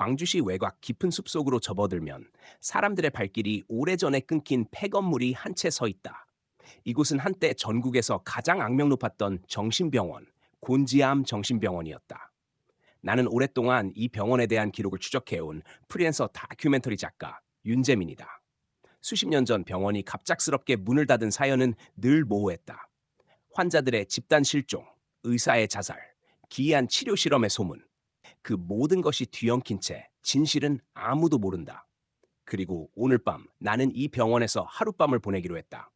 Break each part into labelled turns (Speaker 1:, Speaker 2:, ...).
Speaker 1: 광주시 외곽 깊은 숲속으로 접어들면 사람들의 발길이 오래전에 끊긴 폐건물이 한 채 서 있다. 이곳은 한때 전국에서 가장 악명 높았던 정신병원, 곤지암 정신병원이었다. 나는 오랫동안 이 병원에 대한 기록을 추적해온 프리랜서 다큐멘터리 작가 윤재민이다. 수십 년 전 병원이 갑작스럽게 문을 닫은 사연은 늘 모호했다. 환자들의 집단 실종, 의사의 자살, 기이한 치료 실험의 소문, 그 모든 것이 뒤엉킨 채 진실은 아무도 모른다. 그리고 오늘 밤 나는 이 병원에서 하룻밤을 보내기로 했다.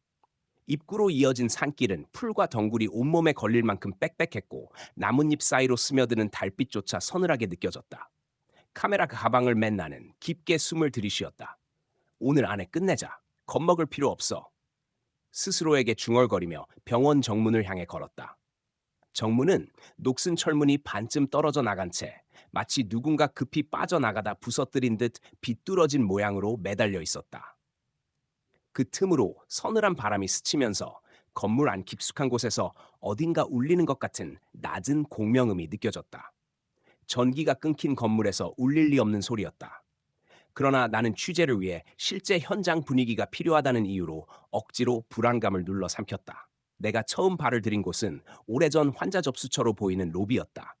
Speaker 1: 입구로 이어진 산길은 풀과 덩굴이 온몸에 걸릴 만큼 빽빽했고 나뭇잎 사이로 스며드는 달빛조차 서늘하게 느껴졌다. 카메라 가방을 맨 나는 깊게 숨을 들이쉬었다. 오늘 안에 끝내자. 겁먹을 필요 없어. 스스로에게 중얼거리며 병원 정문을 향해 걸었다. 정문은 녹슨 철문이 반쯤 떨어져 나간 채 마치 누군가 급히 빠져나가다 부서뜨린 듯 비뚤어진 모양으로 매달려 있었다. 그 틈으로 서늘한 바람이 스치면서 건물 안 깊숙한 곳에서 어딘가 울리는 것 같은 낮은 공명음이 느껴졌다. 전기가 끊긴 건물에서 울릴 리 없는 소리였다. 그러나 나는 취재를 위해 실제 현장 분위기가 필요하다는 이유로 억지로 불안감을 눌러 삼켰다. 내가 처음 발을 들인 곳은 오래전 환자 접수처로 보이는 로비였다.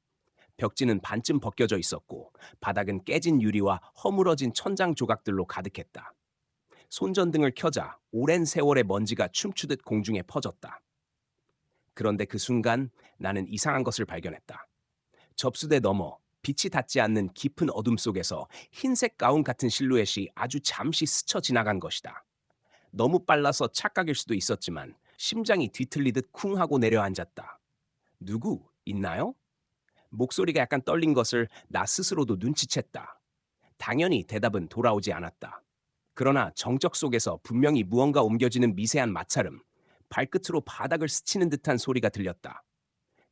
Speaker 1: 벽지는 반쯤 벗겨져 있었고 바닥은 깨진 유리와 허물어진 천장 조각들로 가득했다. 손전등을 켜자 오랜 세월의 먼지가 춤추듯 공중에 퍼졌다. 그런데 그 순간 나는 이상한 것을 발견했다. 접수대 너머 빛이 닿지 않는 깊은 어둠 속에서 흰색 가운 같은 실루엣이 아주 잠시 스쳐 지나간 것이다. 너무 빨라서 착각일 수도 있었지만 심장이 뒤틀리듯 쿵 하고 내려앉았다. 누구 있나요? 목소리가 약간 떨린 것을 나 스스로도 눈치챘다. 당연히 대답은 돌아오지 않았다. 그러나 정적 속에서 분명히 무언가 옮겨지는 미세한 마찰음, 발끝으로 바닥을 스치는 듯한 소리가 들렸다.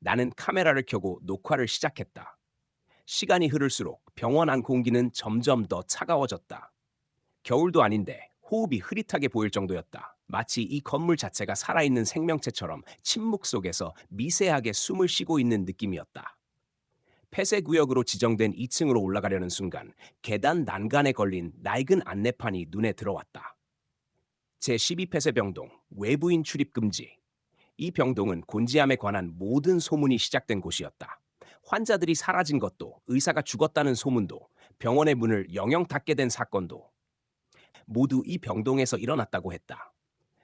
Speaker 1: 나는 카메라를 켜고 녹화를 시작했다. 시간이 흐를수록 병원 안 공기는 점점 더 차가워졌다. 겨울도 아닌데 호흡이 흐릿하게 보일 정도였다. 마치 이 건물 자체가 살아있는 생명체처럼 침묵 속에서 미세하게 숨을 쉬고 있는 느낌이었다. 폐쇄 구역으로 지정된 2층으로 올라가려는 순간 계단 난간에 걸린 낡은 안내판이 눈에 들어왔다. 제12폐쇄 병동 외부인 출입 금지. 이 병동은 곤지암에 관한 모든 소문이 시작된 곳이었다. 환자들이 사라진 것도, 의사가 죽었다는 소문도, 병원의 문을 영영 닫게 된 사건도 모두 이 병동에서 일어났다고 했다.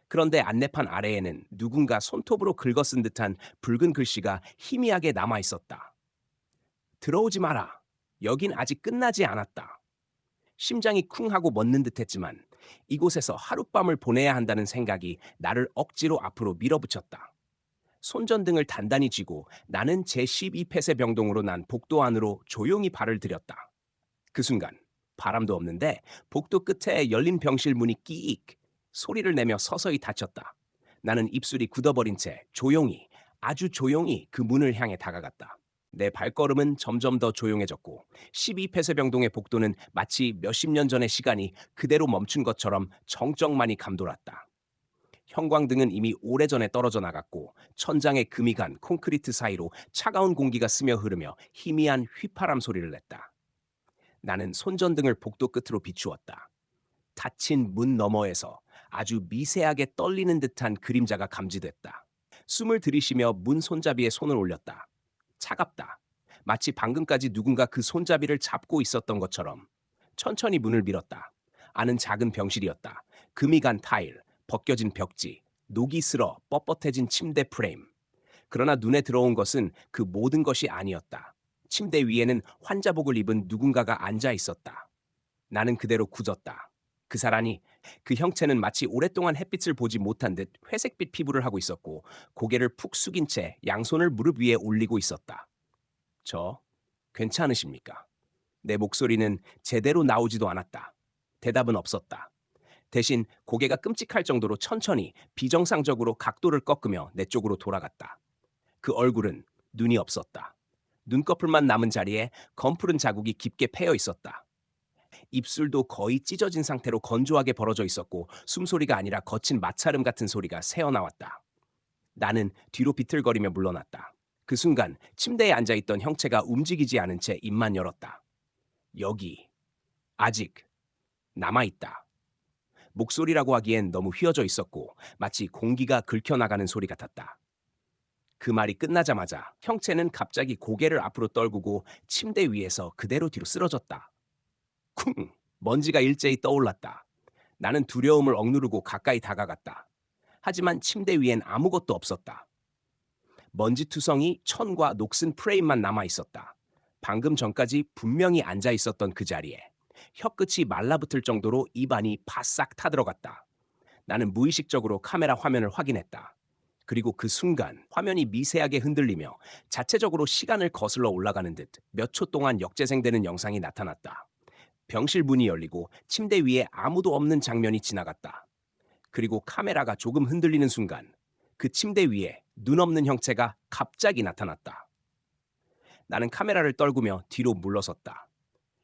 Speaker 1: 그런데 안내판 아래에는 누군가 손톱으로 긁어쓴 듯한 붉은 글씨가 희미하게 남아 있었다. 들어오지 마라. 여긴 아직 끝나지 않았다. 심장이 쿵 하고 멎는 듯했지만 이곳에서 하룻밤을 보내야 한다는 생각이 나를 억지로 앞으로 밀어붙였다. 손전등을 단단히 쥐고 나는 제12폐쇄 병동으로 난 복도 안으로 조용히 발을 들였다. 그 순간 바람도 없는데 복도 끝에 열린 병실 문이 끼익 소리를 내며 서서히 닫혔다. 나는 입술이 굳어버린 채 조용히, 아주 조용히 그 문을 향해 다가갔다. 내 발걸음은 점점 더 조용해졌고 12폐쇄병동의 복도는 마치 몇십 년 전의 시간이 그대로 멈춘 것처럼 정적만이 감돌았다. 형광등은 이미 오래전에 떨어져 나갔고 천장에 금이 간 콘크리트 사이로 차가운 공기가 스며 흐르며 희미한 휘파람 소리를 냈다. 나는 손전등을 복도 끝으로 비추었다. 닫힌 문 너머에서 아주 미세하게 떨리는 듯한 그림자가 감지됐다. 숨을 들이쉬며 문 손잡이에 손을 올렸다. 차갑다. 마치 방금까지 누군가 그 손잡이를 잡고 있었던 것처럼. 천천히 문을 밀었다. 안은 작은 병실이었다. 금이 간 타일, 벗겨진 벽지, 녹이 슬어 뻣뻣해진 침대 프레임. 그러나 눈에 들어온 것은 그 모든 것이 아니었다. 침대 위에는 환자복을 입은 누군가가 앉아 있었다. 나는 그대로 굳었다. 그 사람이, 그 형체는 마치 오랫동안 햇빛을 보지 못한 듯 회색빛 피부를 하고 있었고 고개를 푹 숙인 채 양손을 무릎 위에 올리고 있었다. 저, 괜찮으십니까? 내 목소리는 제대로 나오지도 않았다. 대답은 없었다. 대신 고개가 끔찍할 정도로 천천히 비정상적으로 각도를 꺾으며 내 쪽으로 돌아갔다. 그 얼굴은 눈이 없었다. 눈꺼풀만 남은 자리에 검푸른 자국이 깊게 패여 있었다. 입술도 거의 찢어진 상태로 건조하게 벌어져 있었고 숨소리가 아니라 거친 마찰음 같은 소리가 새어나왔다. 나는 뒤로 비틀거리며 물러났다. 그 순간 침대에 앉아있던 형체가 움직이지 않은 채 입만 열었다. 여기 아직 남아있다. 목소리라고 하기엔 너무 휘어져 있었고 마치 공기가 긁혀나가는 소리 같았다. 그 말이 끝나자마자 형체는 갑자기 고개를 앞으로 떨구고 침대 위에서 그대로 뒤로 쓰러졌다. 쿵! 먼지가 일제히 떠올랐다. 나는 두려움을 억누르고 가까이 다가갔다. 하지만 침대 위엔 아무것도 없었다. 먼지투성이 천과 녹슨 프레임만 남아 있었다. 방금 전까지 분명히 앉아 있었던 그 자리에 혀끝이 말라붙을 정도로 입안이 바싹 타들어갔다. 나는 무의식적으로 카메라 화면을 확인했다. 그리고 그 순간 화면이 미세하게 흔들리며 자체적으로 시간을 거슬러 올라가는 듯 몇 초 동안 역재생되는 영상이 나타났다. 병실 문이 열리고 침대 위에 아무도 없는 장면이 지나갔다. 그리고 카메라가 조금 흔들리는 순간 그 침대 위에 눈 없는 형체가 갑자기 나타났다. 나는 카메라를 떨구며 뒤로 물러섰다.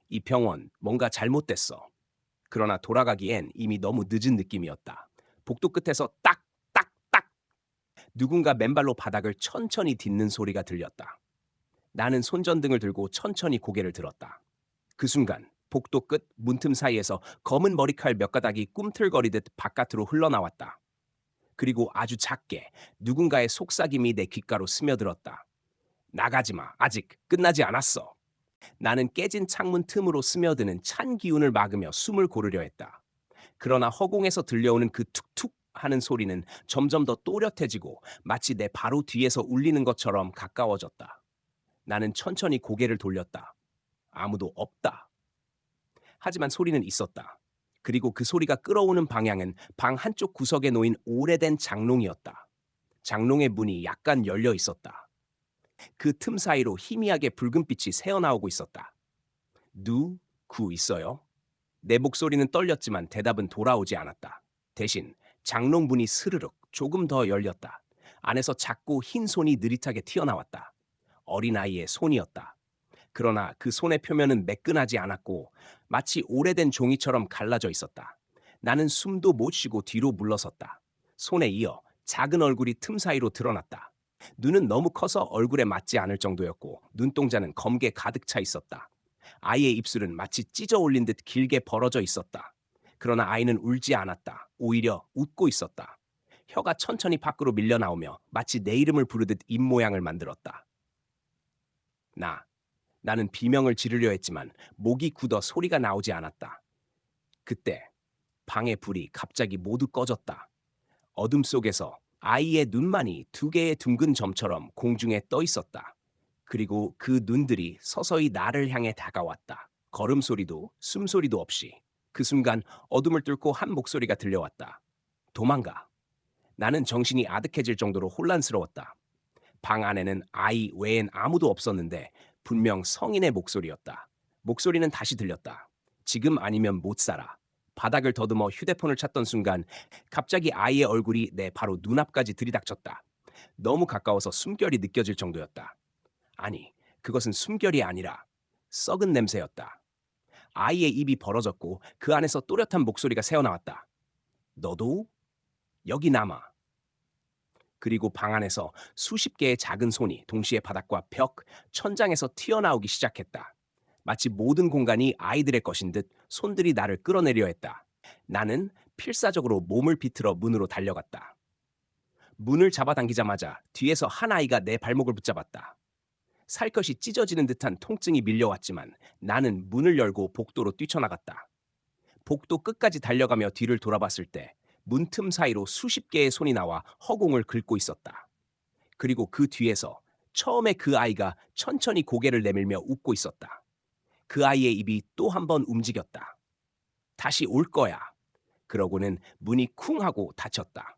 Speaker 1: 이 병원 뭔가 잘못됐어. 그러나 돌아가기엔 이미 너무 늦은 느낌이었다. 복도 끝에서 딱, 딱, 딱 누군가 맨발로 바닥을 천천히 딛는 소리가 들렸다. 나는 손전등을 들고 천천히 고개를 들었다. 그 순간 복도 끝 문틈 사이에서 검은 머리칼 몇 가닥이 꿈틀거리듯 바깥으로 흘러나왔다. 그리고 아주 작게 누군가의 속삭임이 내 귓가로 스며들었다. 나가지 마. 아직 끝나지 않았어. 나는 깨진 창문 틈으로 스며드는 찬 기운을 막으며 숨을 고르려 했다. 그러나 허공에서 들려오는 그 툭툭 하는 소리는 점점 더 또렷해지고 마치 내 바로 뒤에서 울리는 것처럼 가까워졌다. 나는 천천히 고개를 돌렸다. 아무도 없다. 하지만 소리는 있었다. 그리고 그 소리가 끌어오는 방향은 방 한쪽 구석에 놓인 오래된 장롱이었다. 장롱의 문이 약간 열려 있었다. 그 틈 사이로 희미하게 붉은빛이 새어나오고 있었다. 누구 있어요? 내 목소리는 떨렸지만 대답은 돌아오지 않았다. 대신 장롱 문이 스르륵 조금 더 열렸다. 안에서 작고 흰 손이 느릿하게 튀어나왔다. 어린아이의 손이었다. 그러나 그 손의 표면은 매끈하지 않았고 마치 오래된 종이처럼 갈라져 있었다. 나는 숨도 못 쉬고 뒤로 물러섰다. 손에 이어 작은 얼굴이 틈 사이로 드러났다. 눈은 너무 커서 얼굴에 맞지 않을 정도였고 눈동자는 검게 가득 차 있었다. 아이의 입술은 마치 찢어 올린 듯 길게 벌어져 있었다. 그러나 아이는 울지 않았다. 오히려 웃고 있었다. 혀가 천천히 밖으로 밀려 나오며 마치 내 이름을 부르듯 입모양을 만들었다. 나는 비명을 지르려 했지만 목이 굳어 소리가 나오지 않았다. 그때 방의 불이 갑자기 모두 꺼졌다. 어둠 속에서 아이의 눈만이 두 개의 둥근 점처럼 공중에 떠 있었다. 그리고 그 눈들이 서서히 나를 향해 다가왔다. 걸음소리도 숨소리도 없이. 그 순간 어둠을 뚫고 한 목소리가 들려왔다. 도망가. 나는 정신이 아득해질 정도로 혼란스러웠다. 방 안에는 아이 외엔 아무도 없었는데 분명 성인의 목소리였다. 목소리는 다시 들렸다. 지금 아니면 못 살아. 바닥을 더듬어 휴대폰을 찾던 순간 갑자기 아이의 얼굴이 내 바로 눈앞까지 들이닥쳤다. 너무 가까워서 숨결이 느껴질 정도였다. 아니, 그것은 숨결이 아니라 썩은 냄새였다. 아이의 입이 벌어졌고 그 안에서 또렷한 목소리가 새어나왔다. 너도 여기 남아. 그리고 방 안에서 수십 개의 작은 손이 동시에 바닥과 벽, 천장에서 튀어나오기 시작했다. 마치 모든 공간이 아이들의 것인 듯 손들이 나를 끌어내려 했다. 나는 필사적으로 몸을 비틀어 문으로 달려갔다. 문을 잡아당기자마자 뒤에서 한 아이가 내 발목을 붙잡았다. 살갗이 찢어지는 듯한 통증이 밀려왔지만 나는 문을 열고 복도로 뛰쳐나갔다. 복도 끝까지 달려가며 뒤를 돌아봤을 때 문틈 사이로 수십 개의 손이 나와 허공을 긁고 있었다. 그리고 그 뒤에서 처음에 그 아이가 천천히 고개를 내밀며 웃고 있었다. 그 아이의 입이 또 한 번 움직였다. 다시 올 거야. 그러고는 문이 쿵 하고 닫혔다.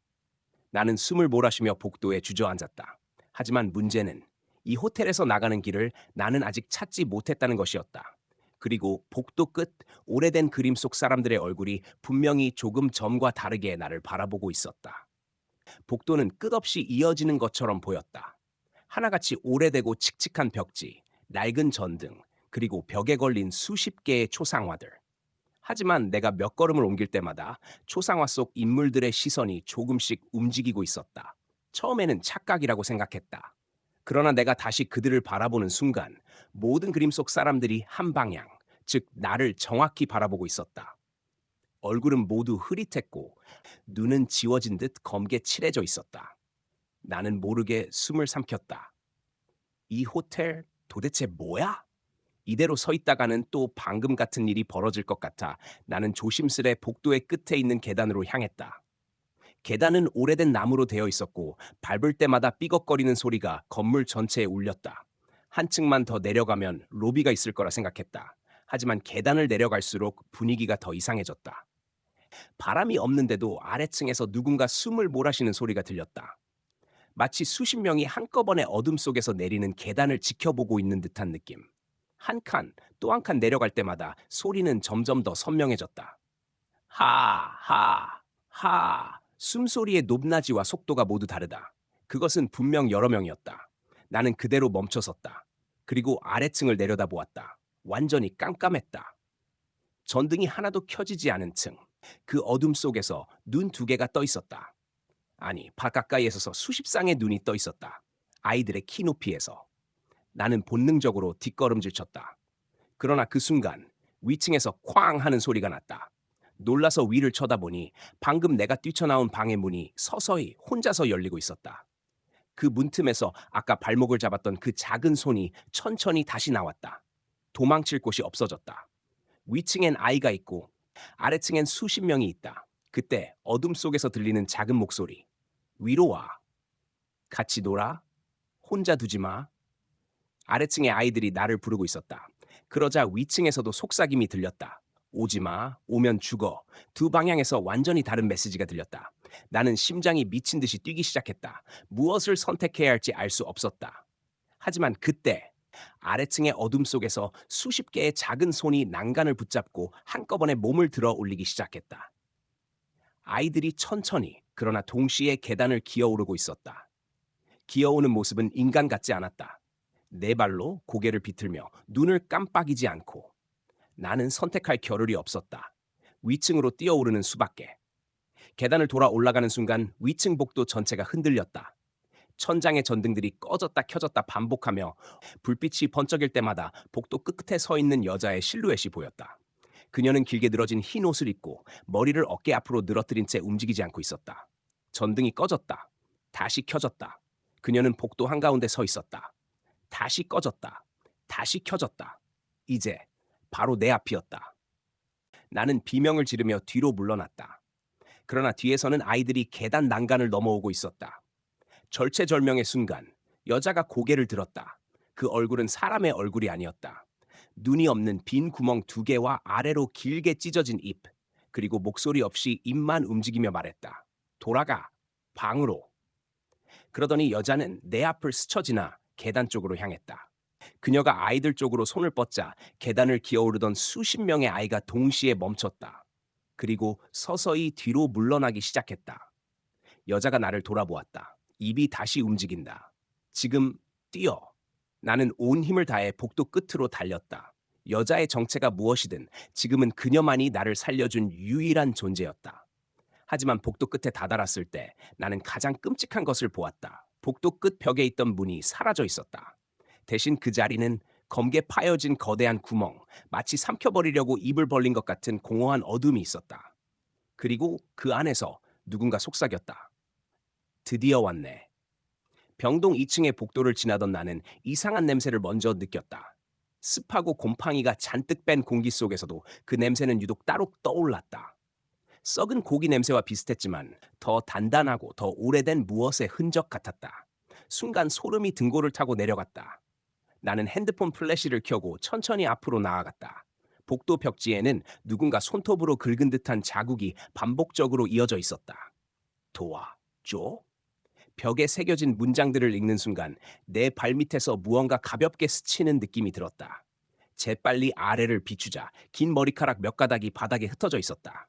Speaker 1: 나는 숨을 몰아쉬며 복도에 주저앉았다. 하지만 문제는 이 호텔에서 나가는 길을 나는 아직 찾지 못했다는 것이었다. 그리고 복도 끝 오래된 그림 속 사람들의 얼굴이 분명히 조금 전과 다르게 나를 바라보고 있었다. 복도는 끝없이 이어지는 것처럼 보였다. 하나같이 오래되고 칙칙한 벽지, 낡은 전등, 그리고 벽에 걸린 수십 개의 초상화들. 하지만 내가 몇 걸음을 옮길 때마다 초상화 속 인물들의 시선이 조금씩 움직이고 있었다. 처음에는 착각이라고 생각했다. 그러나 내가 다시 그들을 바라보는 순간 모든 그림 속 사람들이 한 방향, 즉 나를 정확히 바라보고 있었다. 얼굴은 모두 흐릿했고 눈은 지워진 듯 검게 칠해져 있었다. 나는 모르게 숨을 삼켰다. 이 호텔 도대체 뭐야? 이대로 서 있다가는 또 방금 같은 일이 벌어질 것 같아 나는 조심스레 복도의 끝에 있는 계단으로 향했다. 계단은 오래된 나무로 되어 있었고 밟을 때마다 삐걱거리는 소리가 건물 전체에 울렸다. 한층만 더 내려가면 로비가 있을 거라 생각했다. 하지만 계단을 내려갈수록 분위기가 더 이상해졌다. 바람이 없는데도 아래층에서 누군가 숨을 몰아쉬는 소리가 들렸다. 마치 수십 명이 한꺼번에 어둠 속에서 내리는 계단을 지켜보고 있는 듯한 느낌. 한 칸, 또 한 칸 내려갈 때마다 소리는 점점 더 선명해졌다. 하, 하, 하. 숨소리의 높낮이와 속도가 모두 다르다. 그것은 분명 여러 명이었다. 나는 그대로 멈춰섰다. 그리고 아래층을 내려다보았다. 완전히 깜깜했다. 전등이 하나도 켜지지 않은 층. 그 어둠 속에서 눈 두 개가 떠 있었다. 아니, 바깥가이에 서서 수십 쌍의 눈이 떠 있었다. 아이들의 키 높이에서. 나는 본능적으로 뒷걸음질 쳤다. 그러나 그 순간 위층에서 쾅 하는 소리가 났다. 놀라서 위를 쳐다보니 방금 내가 뛰쳐나온 방의 문이 서서히 혼자서 열리고 있었다. 그 문틈에서 아까 발목을 잡았던 그 작은 손이 천천히 다시 나왔다. 도망칠 곳이 없어졌다. 위층엔 아이가 있고 아래층엔 수십 명이 있다. 그때 어둠 속에서 들리는 작은 목소리. 위로 와. 같이 놀아. 혼자 두지 마. 아래층의 아이들이 나를 부르고 있었다. 그러자 위층에서도 속삭임이 들렸다. 오지 마. 오면 죽어. 두 방향에서 완전히 다른 메시지가 들렸다. 나는 심장이 미친 듯이 뛰기 시작했다. 무엇을 선택해야 할지 알 수 없었다. 하지만 그때 아래층의 어둠 속에서 수십 개의 작은 손이 난간을 붙잡고 한꺼번에 몸을 들어 올리기 시작했다. 아이들이 천천히 그러나 동시에 계단을 기어오르고 있었다. 기어오는 모습은 인간 같지 않았다. 네 발로 고개를 비틀며 눈을 깜빡이지 않고. 나는 선택할 겨를이 없었다. 위층으로 뛰어오르는 수밖에. 계단을 돌아 올라가는 순간 위층 복도 전체가 흔들렸다. 천장의 전등들이 꺼졌다 켜졌다 반복하며 불빛이 번쩍일 때마다 복도 끝에 서 있는 여자의 실루엣이 보였다. 그녀는 길게 늘어진 흰 옷을 입고 머리를 어깨 앞으로 늘어뜨린 채 움직이지 않고 있었다. 전등이 꺼졌다. 다시 켜졌다. 그녀는 복도 한가운데 서 있었다. 다시 꺼졌다. 다시 켜졌다. 이제 바로 내 앞이었다. 나는 비명을 지르며 뒤로 물러났다. 그러나 뒤에서는 아이들이 계단 난간을 넘어오고 있었다. 절체절명의 순간 여자가 고개를 들었다. 그 얼굴은 사람의 얼굴이 아니었다. 눈이 없는 빈 구멍 두 개와 아래로 길게 찢어진 입, 그리고 목소리 없이 입만 움직이며 말했다. 돌아가. 방으로. 그러더니 여자는 내 앞을 스쳐 지나 계단 쪽으로 향했다. 그녀가 아이들 쪽으로 손을 뻗자 계단을 기어오르던 수십 명의 아이가 동시에 멈췄다. 그리고 서서히 뒤로 물러나기 시작했다. 여자가 나를 돌아보았다. 입이 다시 움직인다. 지금 뛰어. 나는 온 힘을 다해 복도 끝으로 달렸다. 여자의 정체가 무엇이든 지금은 그녀만이 나를 살려준 유일한 존재였다. 하지만 복도 끝에 다다랐을 때 나는 가장 끔찍한 것을 보았다. 복도 끝 벽에 있던 문이 사라져 있었다. 대신 그 자리는 검게 파여진 거대한 구멍, 마치 삼켜버리려고 입을 벌린 것 같은 공허한 어둠이 있었다. 그리고 그 안에서 누군가 속삭였다. 드디어 왔네. 병동 2층의 복도를 지나던 나는 이상한 냄새를 먼저 느꼈다. 습하고 곰팡이가 잔뜩 뺀 공기 속에서도 그 냄새는 유독 따로 떠올랐다. 썩은 고기 냄새와 비슷했지만 더 단단하고 더 오래된 무엇의 흔적 같았다. 순간 소름이 등골을 타고 내려갔다. 나는 핸드폰 플래시를 켜고 천천히 앞으로 나아갔다. 복도 벽지에는 누군가 손톱으로 긁은 듯한 자국이 반복적으로 이어져 있었다. 도와줘? 벽에 새겨진 문장들을 읽는 순간 내 발밑에서 무언가 가볍게 스치는 느낌이 들었다. 재빨리 아래를 비추자 긴 머리카락 몇 가닥이 바닥에 흩어져 있었다.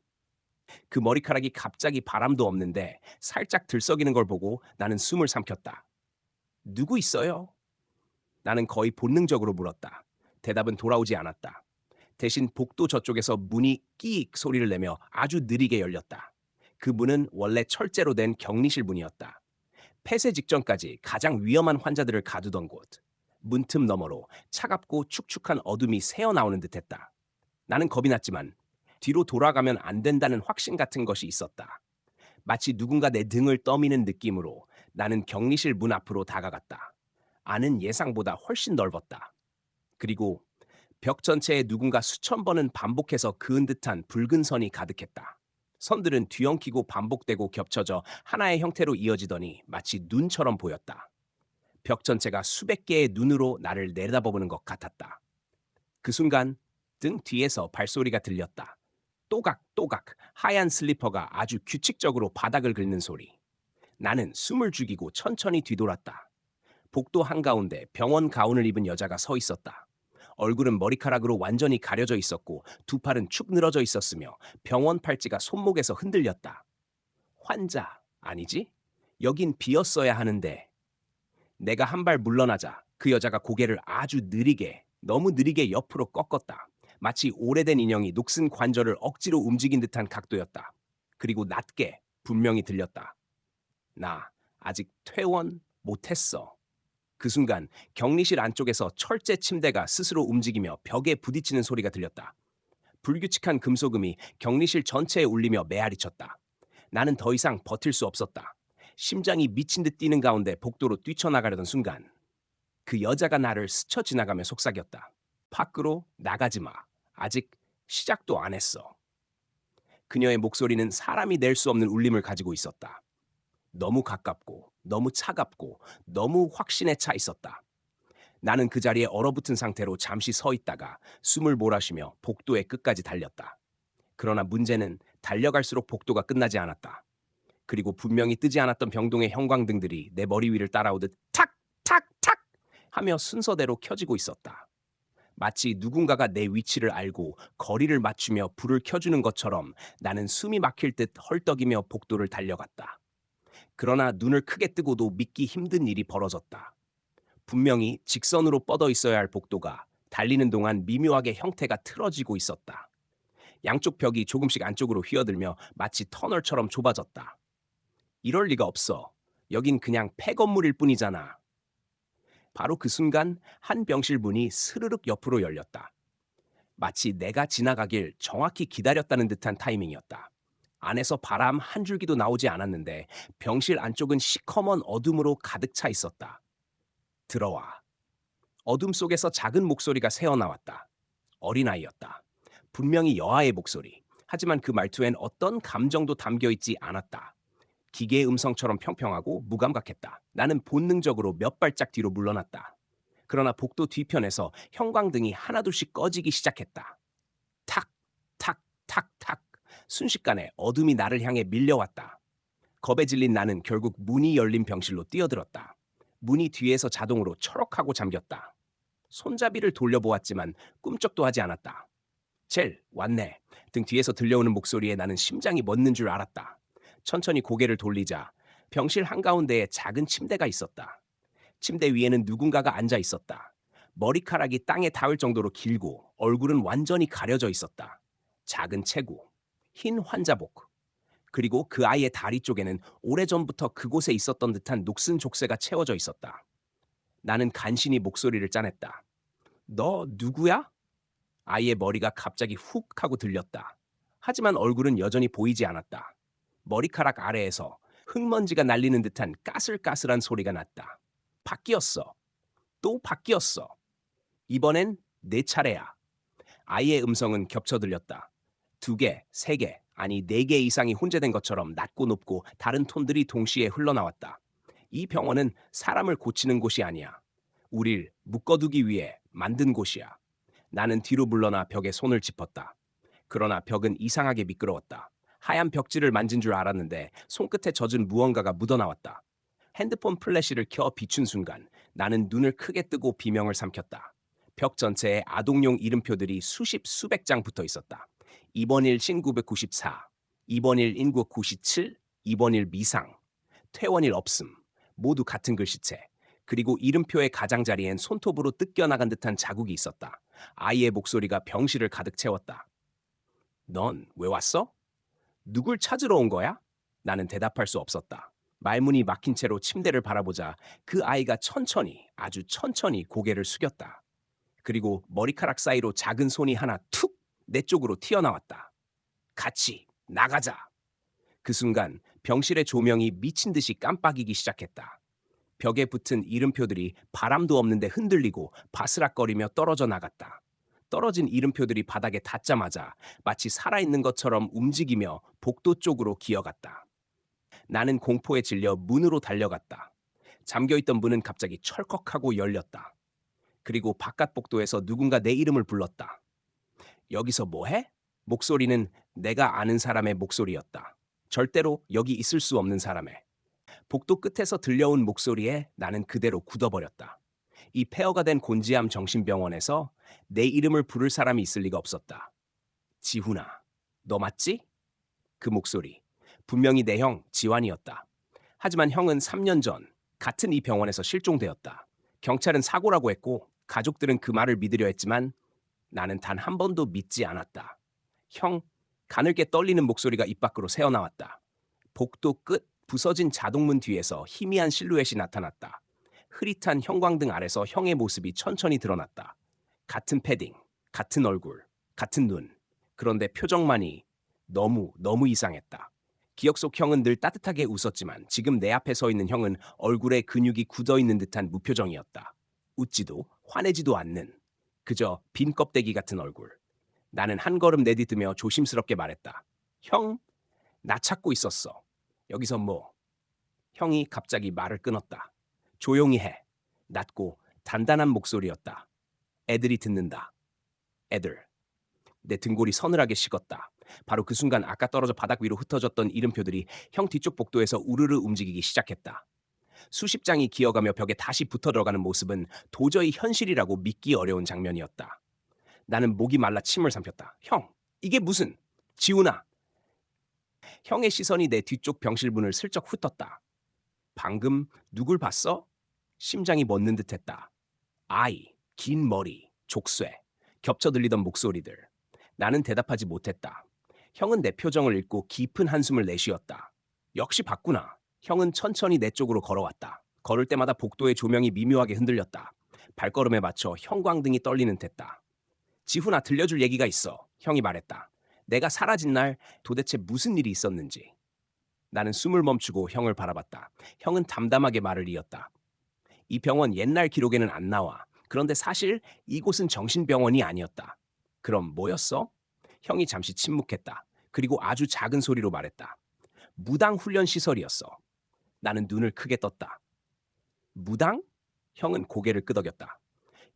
Speaker 1: 그 머리카락이 갑자기 바람도 없는데 살짝 들썩이는 걸 보고 나는 숨을 삼켰다. 누구 있어요? 나는 거의 본능적으로 물었다. 대답은 돌아오지 않았다. 대신 복도 저쪽에서 문이 끼익 소리를 내며 아주 느리게 열렸다. 그 문은 원래 철제로 된 격리실 문이었다. 폐쇄 직전까지 가장 위험한 환자들을 가두던 곳. 문틈 너머로 차갑고 축축한 어둠이 새어나오는 듯했다. 나는 겁이 났지만 뒤로 돌아가면 안 된다는 확신 같은 것이 있었다. 마치 누군가 내 등을 떠미는 느낌으로 나는 격리실 문 앞으로 다가갔다. 안은 예상보다 훨씬 넓었다. 그리고 벽 전체에 누군가 수천 번은 반복해서 그은 듯한 붉은 선이 가득했다. 선들은 뒤엉키고 반복되고 겹쳐져 하나의 형태로 이어지더니 마치 눈처럼 보였다. 벽 전체가 수백 개의 눈으로 나를 내다보는 것 같았다. 그 순간 등 뒤에서 발소리가 들렸다. 또각또각 하얀 슬리퍼가 아주 규칙적으로 바닥을 긁는 소리. 나는 숨을 죽이고 천천히 뒤돌았다. 복도 한가운데 병원 가운을 입은 여자가 서 있었다. 얼굴은 머리카락으로 완전히 가려져 있었고 두 팔은 축 늘어져 있었으며 병원 팔찌가 손목에서 흔들렸다. 환자 아니지? 여긴 비었어야 하는데. 내가 한 발 물러나자 그 여자가 고개를 아주 느리게, 너무 느리게 옆으로 꺾었다. 마치 오래된 인형이 녹슨 관절을 억지로 움직인 듯한 각도였다. 그리고 낮게 분명히 들렸다. 나 아직 퇴원 못했어. 그 순간 격리실 안쪽에서 철제 침대가 스스로 움직이며 벽에 부딪히는 소리가 들렸다. 불규칙한 금속음이 격리실 전체에 울리며 메아리쳤다. 나는 더 이상 버틸 수 없었다. 심장이 미친 듯 뛰는 가운데 복도로 뛰쳐나가려던 순간 그 여자가 나를 스쳐 지나가며 속삭였다. 밖으로 나가지 마. 아직 시작도 안 했어. 그녀의 목소리는 사람이 낼 수 없는 울림을 가지고 있었다. 너무 가깝고 너무 차갑고 너무 확신에 차 있었다. 나는 그 자리에 얼어붙은 상태로 잠시 서 있다가 숨을 몰아쉬며 복도의 끝까지 달렸다. 그러나 문제는 달려갈수록 복도가 끝나지 않았다. 그리고 분명히 뜨지 않았던 병동의 형광등들이 내 머리 위를 따라오듯 탁! 탁! 탁! 하며 순서대로 켜지고 있었다. 마치 누군가가 내 위치를 알고 거리를 맞추며 불을 켜주는 것처럼 나는 숨이 막힐 듯 헐떡이며 복도를 달려갔다. 그러나 눈을 크게 뜨고도 믿기 힘든 일이 벌어졌다. 분명히 직선으로 뻗어 있어야 할 복도가 달리는 동안 미묘하게 형태가 틀어지고 있었다. 양쪽 벽이 조금씩 안쪽으로 휘어들며 마치 터널처럼 좁아졌다. 이럴 리가 없어. 여긴 그냥 폐건물일 뿐이잖아. 바로 그 순간 한 병실 문이 스르륵 옆으로 열렸다. 마치 내가 지나가길 정확히 기다렸다는 듯한 타이밍이었다. 안에서 바람 한 줄기도 나오지 않았는데 병실 안쪽은 시커먼 어둠으로 가득 차 있었다. 들어와. 어둠 속에서 작은 목소리가 새어나왔다. 어린아이였다. 분명히 여아의 목소리. 하지만 그 말투엔 어떤 감정도 담겨 있지 않았다. 기계의 음성처럼 평평하고 무감각했다. 나는 본능적으로 몇 발짝 뒤로 물러났다. 그러나 복도 뒤편에서 형광등이 하나둘씩 꺼지기 시작했다. 탁, 탁, 탁, 탁. 순식간에 어둠이 나를 향해 밀려왔다. 겁에 질린 나는 결국 문이 열린 병실로 뛰어들었다. 문이 뒤에서 자동으로 철컥하고 잠겼다. 손잡이를 돌려보았지만 꿈쩍도 하지 않았다. 젤, 왔네. 등 뒤에서 들려오는 목소리에 나는 심장이 멎는 줄 알았다. 천천히 고개를 돌리자 병실 한가운데에 작은 침대가 있었다. 침대 위에는 누군가가 앉아 있었다. 머리카락이 땅에 닿을 정도로 길고 얼굴은 완전히 가려져 있었다. 작은 체구, 흰 환자복, 그리고 그 아이의 다리 쪽에는 오래전부터 그곳에 있었던 듯한 녹슨 족쇄가 채워져 있었다. 나는 간신히 목소리를 짜냈다. 너 누구야? 아이의 머리가 갑자기 훅 하고 들렸다. 하지만 얼굴은 여전히 보이지 않았다. 머리카락 아래에서 흙먼지가 날리는 듯한 까슬까슬한 소리가 났다. 바뀌었어. 또 바뀌었어. 이번엔 내 차례야. 아이의 음성은 겹쳐 들렸다. 2개, 3개, 아니 4개 이상이 혼재된 것처럼 낮고 높고 다른 톤들이 동시에 흘러나왔다. 이 병원은 사람을 고치는 곳이 아니야. 우릴 묶어두기 위해 만든 곳이야. 나는 뒤로 물러나 벽에 손을 짚었다. 그러나 벽은 이상하게 미끄러웠다. 하얀 벽지를 만진 줄 알았는데 손끝에 젖은 무언가가 묻어나왔다. 핸드폰 플래시를 켜 비춘 순간 나는 눈을 크게 뜨고 비명을 삼켰다. 벽 전체에 아동용 이름표들이 수십 수백 장 붙어 있었다. 입원일 1994, 입원일 인구 97, 입원일 미상, 퇴원일 없음, 모두 같은 글씨체. 그리고 이름표의 가장자리엔 손톱으로 뜯겨나간 듯한 자국이 있었다. 아이의 목소리가 병실을 가득 채웠다. 넌 왜 왔어? 누굴 찾으러 온 거야? 나는 대답할 수 없었다. 말문이 막힌 채로 침대를 바라보자 그 아이가 천천히, 아주 천천히 고개를 숙였다. 그리고 머리카락 사이로 작은 손이 하나 툭 내 쪽으로 튀어나왔다. 같이 나가자. 그 순간 병실의 조명이 미친 듯이 깜빡이기 시작했다. 벽에 붙은 이름표들이 바람도 없는데 흔들리고 바스락거리며 떨어져 나갔다. 떨어진 이름표들이 바닥에 닿자마자 마치 살아있는 것처럼 움직이며 복도 쪽으로 기어갔다. 나는 공포에 질려 문으로 달려갔다. 잠겨있던 문은 갑자기 철컥하고 열렸다. 그리고 바깥 복도에서 누군가 내 이름을 불렀다. 여기서 뭐해? 목소리는 내가 아는 사람의 목소리였다. 절대로 여기 있을 수 없는 사람의. 복도 끝에서 들려온 목소리에 나는 그대로 굳어버렸다. 이 폐허가 된 곤지암 정신병원에서 내 이름을 부를 사람이 있을 리가 없었다. 지훈아, 너 맞지? 그 목소리. 분명히 내 형 지환이었다. 하지만 형은 3년 전 같은 이 병원에서 실종되었다. 경찰은 사고라고 했고 가족들은 그 말을 믿으려 했지만 나는 단 한 번도 믿지 않았다. 형, 가늘게 떨리는 목소리가 입 밖으로 새어나왔다. 복도 끝 부서진 자동문 뒤에서 희미한 실루엣이 나타났다. 흐릿한 형광등 아래서 형의 모습이 천천히 드러났다. 같은 패딩, 같은 얼굴, 같은 눈. 그런데 표정만이 너무 이상했다. 기억 속 형은 늘 따뜻하게 웃었지만 지금 내 앞에 서 있는 형은 얼굴에 근육이 굳어있는 듯한 무표정이었다. 웃지도 화내지도 않는 그저 빈 껍데기 같은 얼굴. 나는 한 걸음 내디디며 조심스럽게 말했다. 형, 나 찾고 있었어. 여기서 뭐? 형이 갑자기 말을 끊었다. 조용히 해. 낮고 단단한 목소리였다. 애들이 듣는다. 애들. 내 등골이 서늘하게 식었다. 바로 그 순간 아까 떨어져 바닥 위로 흩어졌던 이름표들이 형 뒤쪽 복도에서 우르르 움직이기 시작했다. 수십 장이 기어가며 벽에 다시 붙어 들어가는 모습은 도저히 현실이라고 믿기 어려운 장면이었다. 나는 목이 말라 침을 삼켰다. 형, 이게 무슨... 지훈아. 형의 시선이 내 뒤쪽 병실 문을 슬쩍 훑었다. 방금 누굴 봤어? 심장이 멎는 듯했다. 아이, 긴 머리, 족쇄, 겹쳐 들리던 목소리들. 나는 대답하지 못했다. 형은 내 표정을 읽고 깊은 한숨을 내쉬었다. 역시 봤구나. 형은 천천히 내 쪽으로 걸어왔다. 걸을 때마다 복도의 조명이 미묘하게 흔들렸다. 발걸음에 맞춰 형광등이 떨리는 듯했다. 지훈아, 들려줄 얘기가 있어. 형이 말했다. 내가 사라진 날 도대체 무슨 일이 있었는지. 나는 숨을 멈추고 형을 바라봤다. 형은 담담하게 말을 이었다. 이 병원 옛날 기록에는 안 나와. 그런데 사실 이곳은 정신병원이 아니었다. 그럼 뭐였어? 형이 잠시 침묵했다. 그리고 아주 작은 소리로 말했다. 무당 훈련 시설이었어. 나는 눈을 크게 떴다. 무당? 형은 고개를 끄덕였다.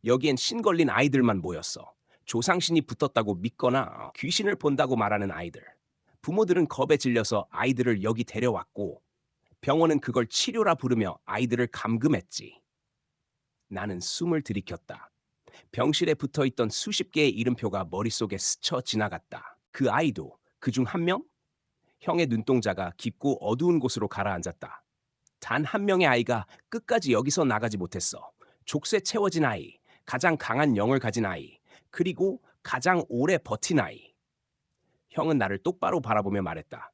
Speaker 1: 여기엔 신 걸린 아이들만 모였어. 조상신이 붙었다고 믿거나 귀신을 본다고 말하는 아이들. 부모들은 겁에 질려서 아이들을 여기 데려왔고 병원은 그걸 치료라 부르며 아이들을 감금했지. 나는 숨을 들이켰다. 병실에 붙어있던 수십 개의 이름표가 머릿속에 스쳐 지나갔다. 그 아이도 그중 한 명? 형의 눈동자가 깊고 어두운 곳으로 가라앉았다. 단 한 명의 아이가 끝까지 여기서 나가지 못했어. 족쇄 채워진 아이, 가장 강한 영을 가진 아이, 그리고 가장 오래 버틴 아이. 형은 나를 똑바로 바라보며 말했다.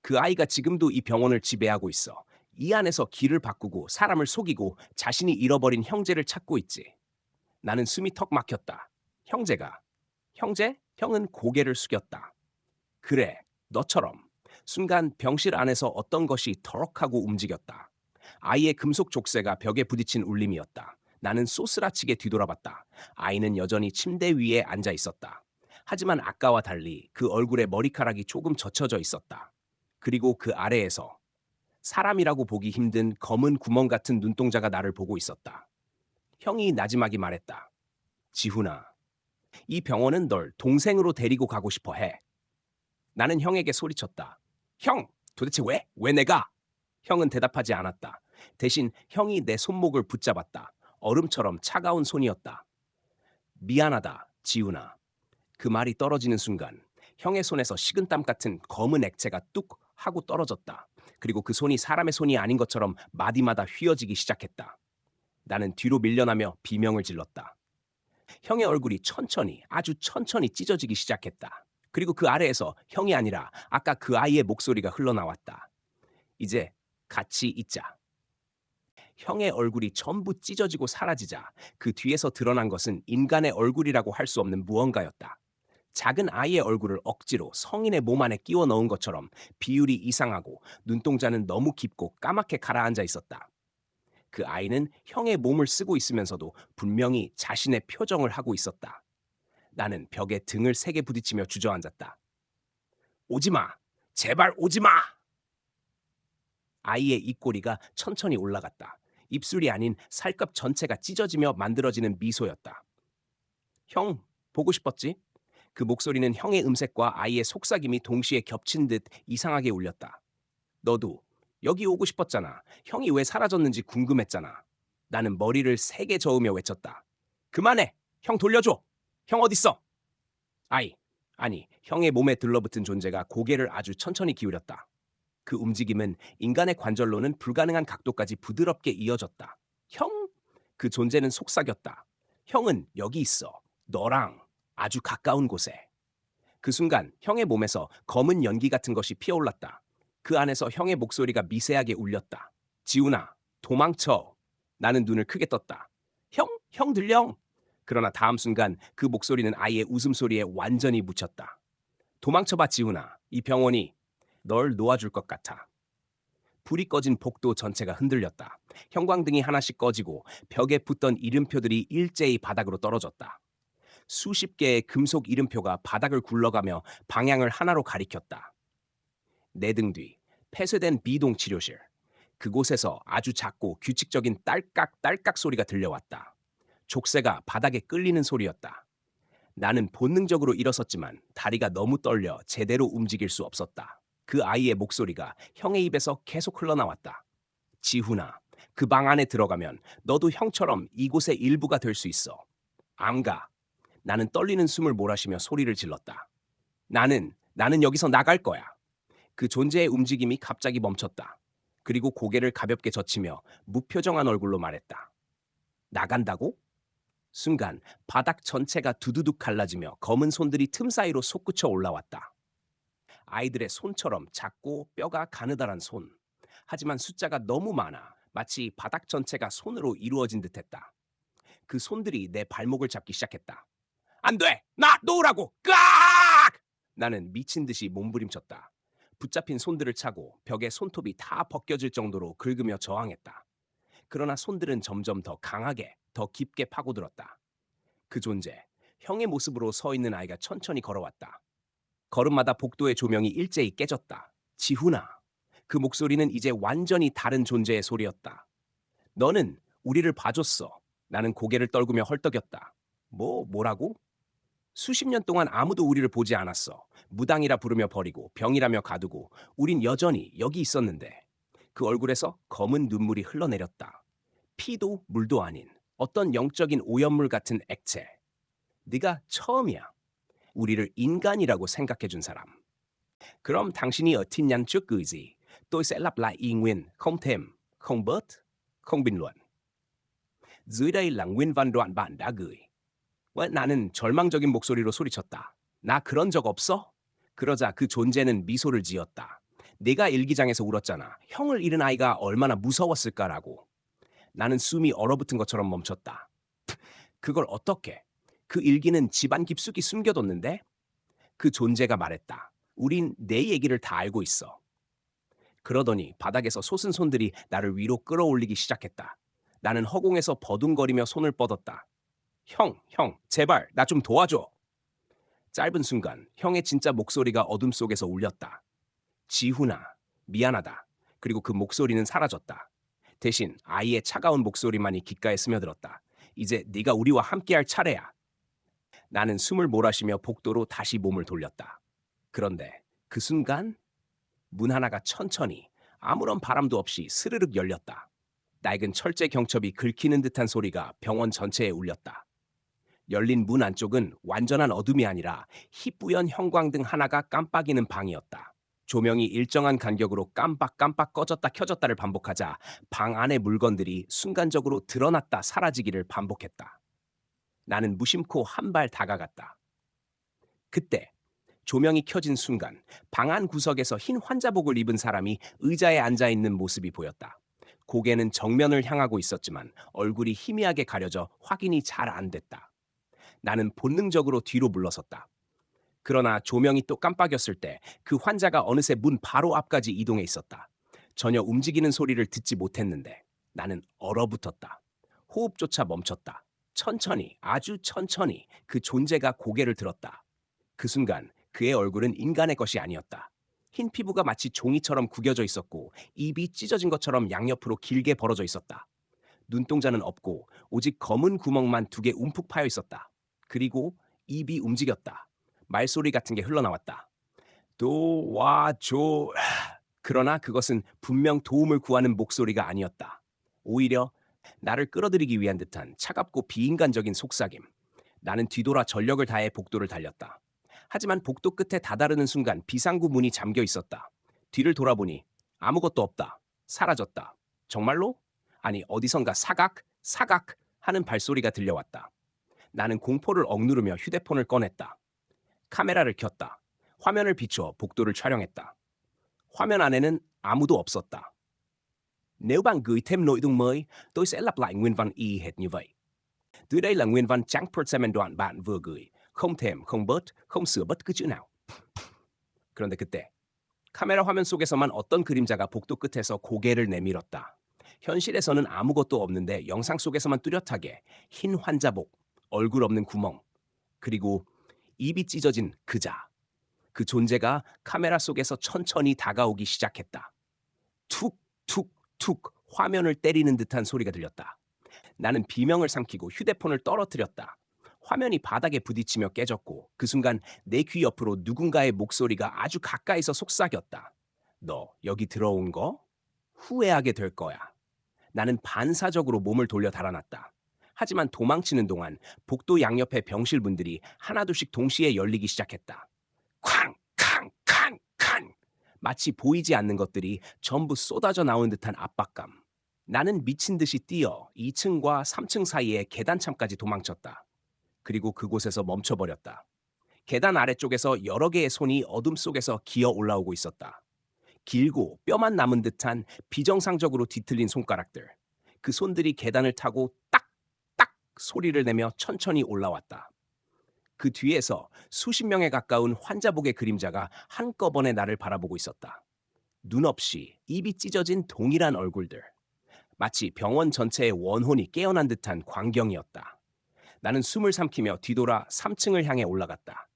Speaker 1: 그 아이가 지금도 이 병원을 지배하고 있어. 이 안에서 길을 바꾸고 사람을 속이고 자신이 잃어버린 형제를 찾고 있지. 나는 숨이 턱 막혔다. 형제가. 형제? 형은 고개를 숙였다. 그래, 너처럼. 순간 병실 안에서 어떤 것이 터럭하고 움직였다. 아이의 금속 족쇄가 벽에 부딪힌 울림이었다. 나는 소스라치게 뒤돌아봤다. 아이는 여전히 침대 위에 앉아 있었다. 하지만 아까와 달리 그 얼굴에 머리카락이 조금 젖혀져 있었다. 그리고 그 아래에서 사람이라고 보기 힘든 검은 구멍 같은 눈동자가 나를 보고 있었다. 형이 나지막이 말했다. 지훈아, 이 병원은 널 동생으로 데리고 가고 싶어 해. 나는 형에게 소리쳤다. 형, 도대체 왜? 왜 내가? 형은 대답하지 않았다. 대신 형이 내 손목을 붙잡았다. 얼음처럼 차가운 손이었다. 미안하다, 지훈아. 그 말이 떨어지는 순간 형의 손에서 식은땀 같은 검은 액체가 뚝 하고 떨어졌다. 그리고 그 손이 사람의 손이 아닌 것처럼 마디마다 휘어지기 시작했다. 나는 뒤로 밀려나며 비명을 질렀다. 형의 얼굴이 천천히, 아주 천천히 찢어지기 시작했다. 그리고 그 아래에서 형이 아니라 아까 그 아이의 목소리가 흘러나왔다. 이제 같이 있자. 형의 얼굴이 전부 찢어지고 사라지자 그 뒤에서 드러난 것은 인간의 얼굴이라고 할 수 없는 무언가였다. 작은 아이의 얼굴을 억지로 성인의 몸 안에 끼워 넣은 것처럼 비율이 이상하고 눈동자는 너무 깊고 까맣게 가라앉아 있었다. 그 아이는 형의 몸을 쓰고 있으면서도 분명히 자신의 표정을 하고 있었다. 나는 벽에 등을 세게 부딪히며 주저앉았다. 오지 마! 제발 오지 마! 아이의 입꼬리가 천천히 올라갔다. 입술이 아닌 살갗 전체가 찢어지며 만들어지는 미소였다. 형, 보고 싶었지? 그 목소리는 형의 음색과 아이의 속삭임이 동시에 겹친 듯 이상하게 울렸다. 너도 여기 오고 싶었잖아. 형이 왜 사라졌는지 궁금했잖아. 나는 머리를 세게 저으며 외쳤다. 그만해! 형 돌려줘! 형 어딨어? 아이, 아니, 형의 몸에 들러붙은 존재가 고개를 아주 천천히 기울였다. 그 움직임은 인간의 관절로는 불가능한 각도까지 부드럽게 이어졌다. 형? 그 존재는 속삭였다. 형은 여기 있어. 너랑 아주 가까운 곳에. 그 순간 형의 몸에서 검은 연기 같은 것이 피어올랐다. 그 안에서 형의 목소리가 미세하게 울렸다. 지훈아, 도망쳐. 나는 눈을 크게 떴다. 형 들려? 그러나 다음 순간 그 목소리는 아이의 웃음소리에 완전히 묻혔다. 도망쳐봐, 지훈아. 이 병원이 널 놓아줄 것 같아. 불이 꺼진 복도 전체가 흔들렸다. 형광등이 하나씩 꺼지고 벽에 붙던 이름표들이 일제히 바닥으로 떨어졌다. 수십 개의 금속 이름표가 바닥을 굴러가며 방향을 하나로 가리켰다. 내 등 뒤 폐쇄된 비동 치료실. 그곳에서 아주 작고 규칙적인 딸깍딸깍 소리가 들려왔다. 족쇄가 바닥에 끌리는 소리였다. 나는 본능적으로 일어섰지만 다리가 너무 떨려 제대로 움직일 수 없었다. 그 아이의 목소리가 형의 입에서 계속 흘러나왔다. 지훈아, 그 방 안에 들어가면 너도 형처럼 이곳의 일부가 될 수 있어. 안 가. 나는 떨리는 숨을 몰아쉬며 소리를 질렀다. 나는 여기서 나갈 거야. 그 존재의 움직임이 갑자기 멈췄다. 그리고 고개를 가볍게 젖히며 무표정한 얼굴로 말했다. 나간다고? 순간 바닥 전체가 두두둑 갈라지며 검은 손들이 틈 사이로 솟구쳐 올라왔다. 아이들의 손처럼 작고 뼈가 가느다란 손. 하지만 숫자가 너무 많아 마치 바닥 전체가 손으로 이루어진 듯했다. 그 손들이 내 발목을 잡기 시작했다. 안 돼! 나 놓으라고! 깍! 나는 미친 듯이 몸부림쳤다. 붙잡힌 손들을 차고 벽에 손톱이 다 벗겨질 정도로 긁으며 저항했다. 그러나 손들은 점점 더 강하게, 더 깊게 파고들었다. 그 존재, 형의 모습으로 서 있는 아이가 천천히 걸어왔다. 걸음마다 복도의 조명이 일제히 깨졌다. 지훈아. 그 목소리는 이제 완전히 다른 존재의 소리였다. 너는 우리를 봐줬어. 나는 고개를 떨구며 헐떡였다. 뭐라고? 수십 년 동안 아무도 우리를 보지 않았어. 무당이라 부르며 버리고 병이라며 가두고 우린 여전히 여기 있었는데 그 얼굴에서 검은 눈물이 흘러내렸다. 피도 물도 아닌 어떤 영적인 오염물 같은 액체. 네가 처음이야. 우리를 인간이라고 생각해준 사람. 그럼 당신이 어tin nhắn trước gửi gì? Tôi sẽ lặp lại y nguyên, không thêm, không bớt, không bình luận. dưới đây là nguyên văn đoạn bạn đã gửi. 나는 절망적인 목소리로 소리쳤다. 나 그런 적 없어? 그러자 그 존재는 미소를 지었다. 내가 일기장에서 울었잖아. 형을 잃은 아이가 얼마나 무서웠을까라고. 나는 숨이 얼어붙은 것처럼 멈췄다. 그걸 어떻게? 그 일기는 집안 깊숙이 숨겨뒀는데? 그 존재가 말했다. 우린 내 얘기를 다 알고 있어. 그러더니 바닥에서 솟은 손들이 나를 위로 끌어올리기 시작했다. 나는 허공에서 버둥거리며 손을 뻗었다. 형, 제발 나 좀 도와줘. 짧은 순간 형의 진짜 목소리가 어둠 속에서 울렸다. 지훈아, 미안하다. 그리고 그 목소리는 사라졌다. 대신 아이의 차가운 목소리만이 귓가에 스며들었다. 이제 네가 우리와 함께할 차례야. 나는 숨을 몰아쉬며 복도로 다시 몸을 돌렸다. 그런데 그 순간 문 하나가 천천히 아무런 바람도 없이 스르륵 열렸다. 낡은 철제 경첩이 긁히는 듯한 소리가 병원 전체에 울렸다. 열린 문 안쪽은 완전한 어둠이 아니라 희뿌연 형광등 하나가 깜빡이는 방이었다. 조명이 일정한 간격으로 깜빡깜빡 꺼졌다 켜졌다를 반복하자 방 안의 물건들이 순간적으로 드러났다 사라지기를 반복했다. 나는 무심코 한 발 다가갔다. 그때 조명이 켜진 순간 방 안 구석에서 흰 환자복을 입은 사람이 의자에 앉아있는 모습이 보였다. 고개는 정면을 향하고 있었지만 얼굴이 희미하게 가려져 확인이 잘 안 됐다. 나는 본능적으로 뒤로 물러섰다. 그러나 조명이 또 깜빡였을 때 그 환자가 어느새 문 바로 앞까지 이동해 있었다. 전혀 움직이는 소리를 듣지 못했는데 나는 얼어붙었다. 호흡조차 멈췄다. 천천히, 아주 천천히 그 존재가 고개를 들었다. 그 순간 그의 얼굴은 인간의 것이 아니었다. 흰 피부가 마치 종이처럼 구겨져 있었고 입이 찢어진 것처럼 양옆으로 길게 벌어져 있었다. 눈동자는 없고 오직 검은 구멍만 두 개 움푹 파여 있었다. 그리고 입이 움직였다. 말소리 같은 게 흘러나왔다. 도와줘. 그러나 그것은 분명 도움을 구하는 목소리가 아니었다. 오히려 나를 끌어들이기 위한 듯한 차갑고 비인간적인 속삭임. 나는 뒤돌아 전력을 다해 복도를 달렸다. 하지만 복도 끝에 다다르는 순간 비상구 문이 잠겨 있었다. 뒤를 돌아보니 아무것도 없다. 사라졌다. 정말로? 아니 어디선가 사각, 사각 하는 발소리가 들려왔다. 나는 공포를 억누르며 휴대폰을 꺼냈다. 카메라를 켰다. 화면을 비추어 복도를 촬영했다. 화면 안에는 아무도 없었다. Nếu bạn gửi thêm nội dung mới, tôi sẽ lặp lại nguyên văn y hệt như vậy. Dưới đây là nguyên văn trắng percent đoạn bạn vừa gửi. không thêm, không bớt, không sửa bất cứ chữ nào. 그런데 그때 카메라 화면 속에서만 어떤 그림자가 복도 끝에서 고개를 내밀었다. 현실에서는 아무것도 없는데 영상 속에서만 뚜렷하게 흰 환자복, 얼굴 없는 구멍, 그리고 입이 찢어진 그자. 그 존재가 카메라 속에서 천천히 다가오기 시작했다. 툭, 툭, 툭 화면을 때리는 듯한 소리가 들렸다. 나는 비명을 삼키고 휴대폰을 떨어뜨렸다. 화면이 바닥에 부딪히며 깨졌고 그 순간 내 귀 옆으로 누군가의 목소리가 아주 가까이서 속삭였다. 너 여기 들어온 거? 후회하게 될 거야. 나는 반사적으로 몸을 돌려 달아났다. 하지만 도망치는 동안 복도 양옆의 병실문들이 하나둘씩 동시에 열리기 시작했다. 쾅! 쾅! 칸! 칸! 마치 보이지 않는 것들이 전부 쏟아져 나온 듯한 압박감. 나는 미친 듯이 뛰어 2층과 3층 사이의 계단참까지 도망쳤다. 그리고 그곳에서 멈춰버렸다. 계단 아래쪽에서 여러 개의 손이 어둠 속에서 기어 올라오고 있었다. 길고 뼈만 남은 듯한 비정상적으로 뒤틀린 손가락들. 그 손들이 계단을 타고 딱! 딱! 소리를 내며 천천히 올라왔다. 그 뒤에서 수십 명에 가까운 환자복의 그림자가 한꺼번에 나를 바라보고 있었다. 눈 없이 입이 찢어진 동일한 얼굴들. 마치 병원 전체의 원혼이 깨어난 듯한 광경이었다. 나는 숨을 삼키며 뒤돌아 3층을 향해 올라갔다.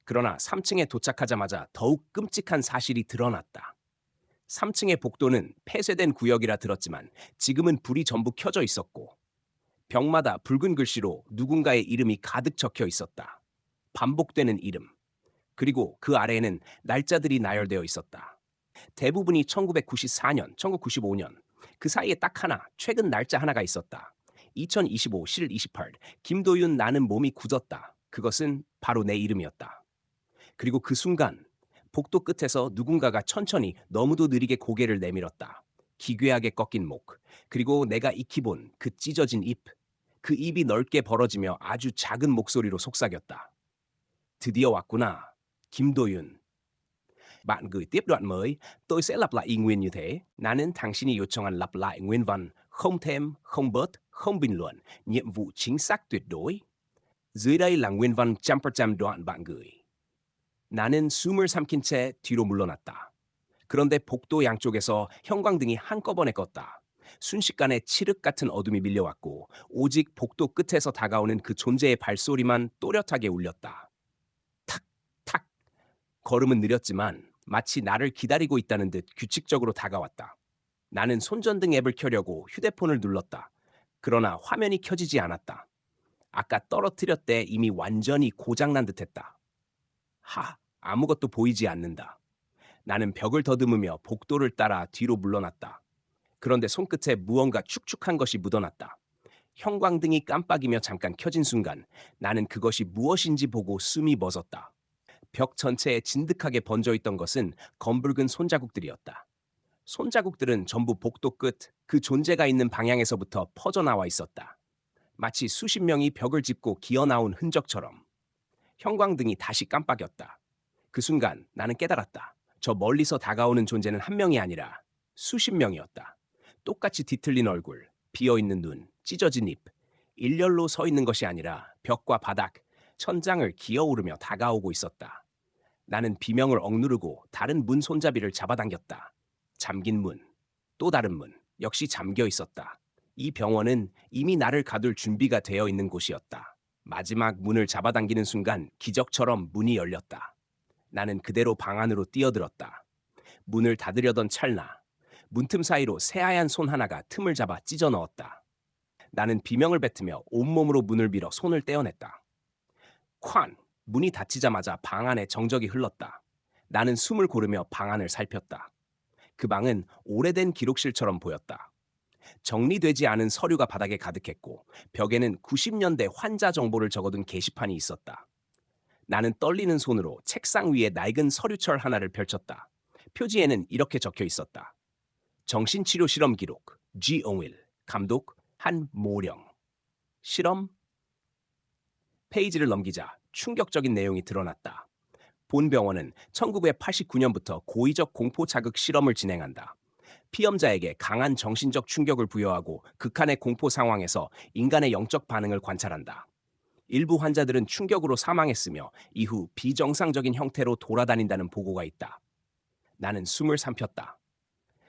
Speaker 1: 그러나 3층에 도착하자마자 더욱 끔찍한 사실이 드러났다. 3층의 복도는 폐쇄된 구역이라 들었지만 지금은 불이 전부 켜져 있었고 벽마다 붉은 글씨로 누군가의 이름이 가득 적혀 있었다. 반복되는 이름. 그리고 그 아래에는 날짜들이 나열되어 있었다. 대부분이 1994년, 1995년. 그 사이에 딱 하나, 최근 날짜 하나가 있었다. 2025 7월 28일 김도윤 나는 몸이 굳었다. 그것은 바로 내 이름이었다. 그리고 그 순간 복도 끝에서 누군가가 천천히 너무도 느리게 고개를 내밀었다. 기괴하게 꺾인 목, 그리고 내가 익히 본 그 찢어진 입. 그 입이 넓게 벌어지며 아주 작은 목소리로 속삭였다. 드디어 왔구나, 김도윤. Bạn gửi tiếp đoạn mới, tôi sẽ lặp lại y nguyên như thế. 나는 당신이 요청한 lặp lại nguyên văn, không thêm, không bớt, không bình luận, nhiệm vụ chính xác tuyệt đối. Dưới đây là nguyên văn 100% đoạn bạn gửi. 나는 숨을 삼킨 채 뒤로 물러났다. 그런데 복도 양쪽에서 형광등이 한꺼번에 껐다. 순식간에 칠흑 같은 어둠이 밀려왔고 오직 복도 끝에서 다가오는 그 존재의 발소리만 또렷하게 울렸다. 탁, 탁. 걸음은 느렸지만 마치 나를 기다리고 있다는 듯 규칙적으로 다가왔다. 나는 손전등 앱을 켜려고 휴대폰을 눌렀다. 그러나 화면이 켜지지 않았다. 아까 떨어뜨렸대 이미 완전히 고장난 듯했다. 아무것도 보이지 않는다. 나는 벽을 더듬으며 복도를 따라 뒤로 물러났다. 그런데 손끝에 무언가 축축한 것이 묻어났다. 형광등이 깜빡이며 잠깐 켜진 순간 나는 그것이 무엇인지 보고 숨이 멎었다. 벽 전체에 진득하게 번져있던 것은 검붉은 손자국들이었다. 손자국들은 전부 복도 끝, 그 존재가 있는 방향에서부터 퍼져나와 있었다. 마치 수십 명이 벽을 짚고 기어나온 흔적처럼. 형광등이 다시 깜빡였다. 그 순간 나는 깨달았다. 저 멀리서 다가오는 존재는 한 명이 아니라 수십 명이었다. 똑같이 뒤틀린 얼굴, 비어있는 눈, 찢어진 입. 일렬로 서 있는 것이 아니라 벽과 바닥, 천장을 기어오르며 다가오고 있었다. 나는 비명을 억누르고 다른 문 손잡이를 잡아당겼다. 잠긴 문, 또 다른 문, 역시 잠겨 있었다. 이 병원은 이미 나를 가둘 준비가 되어 있는 곳이었다. 마지막 문을 잡아당기는 순간 기적처럼 문이 열렸다. 나는 그대로 방 안으로 뛰어들었다. 문을 닫으려던 찰나 문틈 사이로 새하얀 손 하나가 틈을 잡아 찢어 넣었다. 나는 비명을 뱉으며 온몸으로 문을 밀어 손을 떼어냈다. 쾅! 문이 닫히자마자 방 안에 정적이 흘렀다. 나는 숨을 고르며 방 안을 살폈다. 그 방은 오래된 기록실처럼 보였다. 정리되지 않은 서류가 바닥에 가득했고 벽에는 90년대 환자 정보를 적어둔 게시판이 있었다. 나는 떨리는 손으로 책상 위에 낡은 서류철 하나를 펼쳤다. 표지에는 이렇게 적혀 있었다. 정신치료 실험 기록 G.O.일 감독 한모령 실험 페이지를 넘기자 충격적인 내용이 드러났다. 본 병원은 1989년부터 고의적 공포 자극 실험을 진행한다. 피험자에게 강한 정신적 충격을 부여하고 극한의 공포 상황에서 인간의 영적 반응을 관찰한다. 일부 환자들은 충격으로 사망했으며 이후 비정상적인 형태로 돌아다닌다는 보고가 있다. 나는 숨을 삼켰다.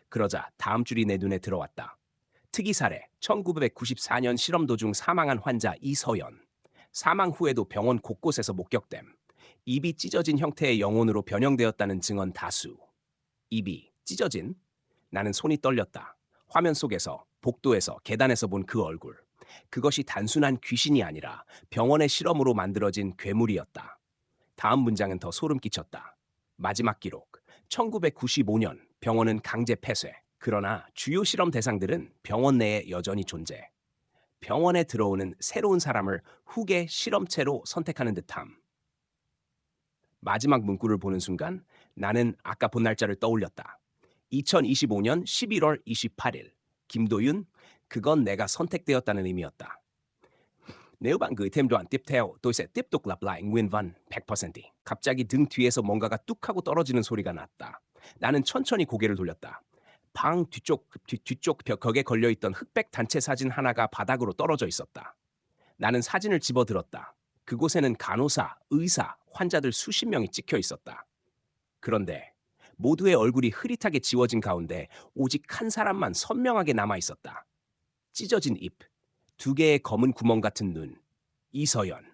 Speaker 1: 그러자 다음 줄이 내 눈에 들어왔다. 특이 사례 1994년 실험 도중 사망한 환자 이서연. 사망 후에도 병원 곳곳에서 목격됨. 입이 찢어진 형태의 영혼으로 변형되었다는 증언 다수. 입이 찢어진? 나는 손이 떨렸다. 화면 속에서, 복도에서, 계단에서 본 그 얼굴. 그것이 단순한 귀신이 아니라 병원의 실험으로 만들어진 괴물이었다. 다음 문장은 더 소름 끼쳤다. 마지막 기록. 1995년 병원은 강제 폐쇄. 그러나 주요 실험 대상들은 병원 내에 여전히 존재. 병원에 들어오는 새로운 사람을 후계 실험체로 선택하는 듯함. 마지막 문구를 보는 순간 나는 아까 본 날짜를 떠올렸다. 2025년 11월 28일. 김도윤, 그건 내가 선택되었다는 의미였다. Nếu bạn gửi thêm đoạn tiếp theo, tôi sẽ tiếp tục lặp lại nguyên văn 100%. 갑자기 등 뒤에서 뭔가가 뚝 하고 떨어지는 소리가 났다. 나는 천천히 고개를 돌렸다. 방 뒤쪽 벽에 걸려있던 흑백 단체 사진 하나가 바닥으로 떨어져 있었다. 나는 사진을 집어들었다. 그곳에는 간호사, 의사, 환자들 수십 명이 찍혀 있었다. 그런데 모두의 얼굴이 흐릿하게 지워진 가운데 오직 한 사람만 선명하게 남아 있었다. 찢어진 입, 두 개의 검은 구멍 같은 눈, 이서연.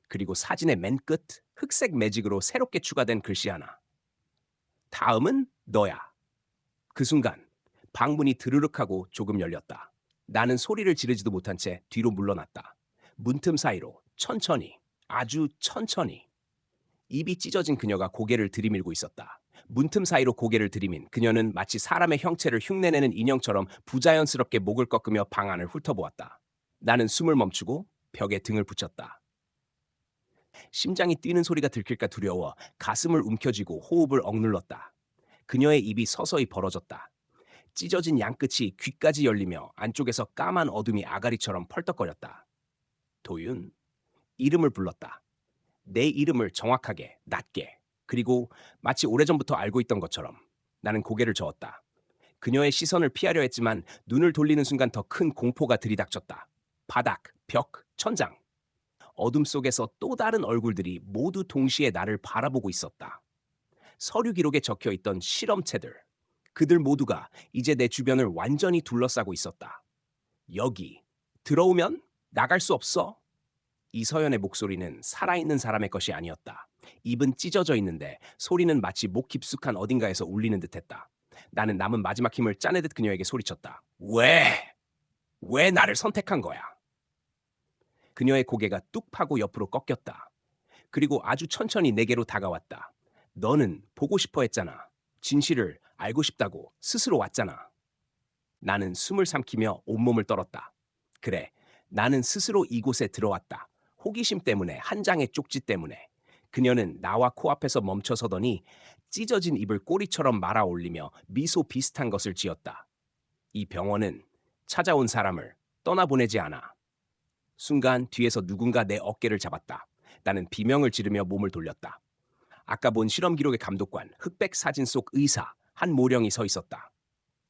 Speaker 1: 그리고 사진의 맨 끝 흑색 매직으로 새롭게 추가된 글씨 하나. 다음은 너야. 그 순간 방문이 드르륵하고 조금 열렸다. 나는 소리를 지르지도 못한 채 뒤로 물러났다. 문틈 사이로 천천히, 아주 천천히. 입이 찢어진 그녀가 고개를 들이밀고 있었다. 문틈 사이로 고개를 들이민 그녀는 마치 사람의 형체를 흉내내는 인형처럼 부자연스럽게 목을 꺾으며 방 안을 훑어보았다. 나는 숨을 멈추고 벽에 등을 붙였다. 심장이 뛰는 소리가 들킬까 두려워 가슴을 움켜쥐고 호흡을 억눌렀다. 그녀의 입이 서서히 벌어졌다. 찢어진 양끝이 귀까지 열리며 안쪽에서 까만 어둠이 아가리처럼 펄떡거렸다. 도윤, 이름을 불렀다. 내 이름을 정확하게, 낮게, 그리고 마치 오래전부터 알고 있던 것처럼. 나는 고개를 저었다. 그녀의 시선을 피하려 했지만 눈을 돌리는 순간 더 큰 공포가 들이닥쳤다. 바닥, 벽, 천장. 어둠 속에서 또 다른 얼굴들이 모두 동시에 나를 바라보고 있었다. 서류 기록에 적혀 있던 실험체들. 그들 모두가 이제 내 주변을 완전히 둘러싸고 있었다. 여기, 들어오면 나갈 수 없어. 이서연의 목소리는 살아있는 사람의 것이 아니었다. 입은 찢어져 있는데 소리는 마치 목 깊숙한 어딘가에서 울리는 듯했다. 나는 남은 마지막 힘을 짜내듯 그녀에게 소리쳤다. 왜 나를 선택한 거야? 그녀의 고개가 뚝 하고 옆으로 꺾였다. 그리고 아주 천천히 내게로 다가왔다. 너는 보고 싶어 했잖아. 진실을 알고 싶다고 스스로 왔잖아. 나는 숨을 삼키며 온몸을 떨었다. 그래, 나는 스스로 이곳에 들어왔다. 호기심 때문에, 한 장의 쪽지 때문에. 그녀는 나와 코앞에서 멈춰서더니 찢어진 입을 꼬리처럼 말아 올리며 미소 비슷한 것을 지었다. 이 병원은 찾아온 사람을 떠나보내지 않아. 순간 뒤에서 누군가 내 어깨를 잡았다. 나는 비명을 지르며 몸을 돌렸다. 아까 본 실험 기록의 감독관, 흑백 사진 속 의사, 한모령이 서 있었다.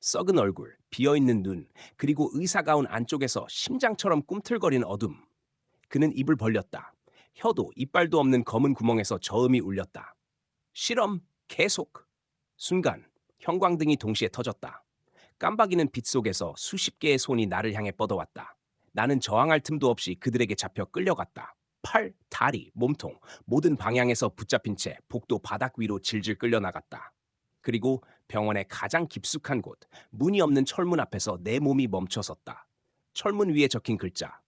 Speaker 1: 썩은 얼굴, 비어있는 눈, 그리고 의사 가운 안쪽에서 심장처럼 꿈틀거리는 어둠. 그는 입을 벌렸다. 혀도 이빨도 없는 검은 구멍에서 저음이 울렸다. 실험 계속. 순간 형광등이 동시에 터졌다. 깜박이는 빛 속에서 수십 개의 손이 나를 향해 뻗어왔다. 나는 저항할 틈도 없이 그들에게 잡혀 끌려갔다. 팔, 다리, 몸통, 모든 방향에서 붙잡힌 채 복도 바닥 위로 질질 끌려나갔다. 그리고 병원의 가장 깊숙한 곳, 문이 없는 철문 앞에서 내 몸이 멈춰섰다. 철문 위에 적힌 글자.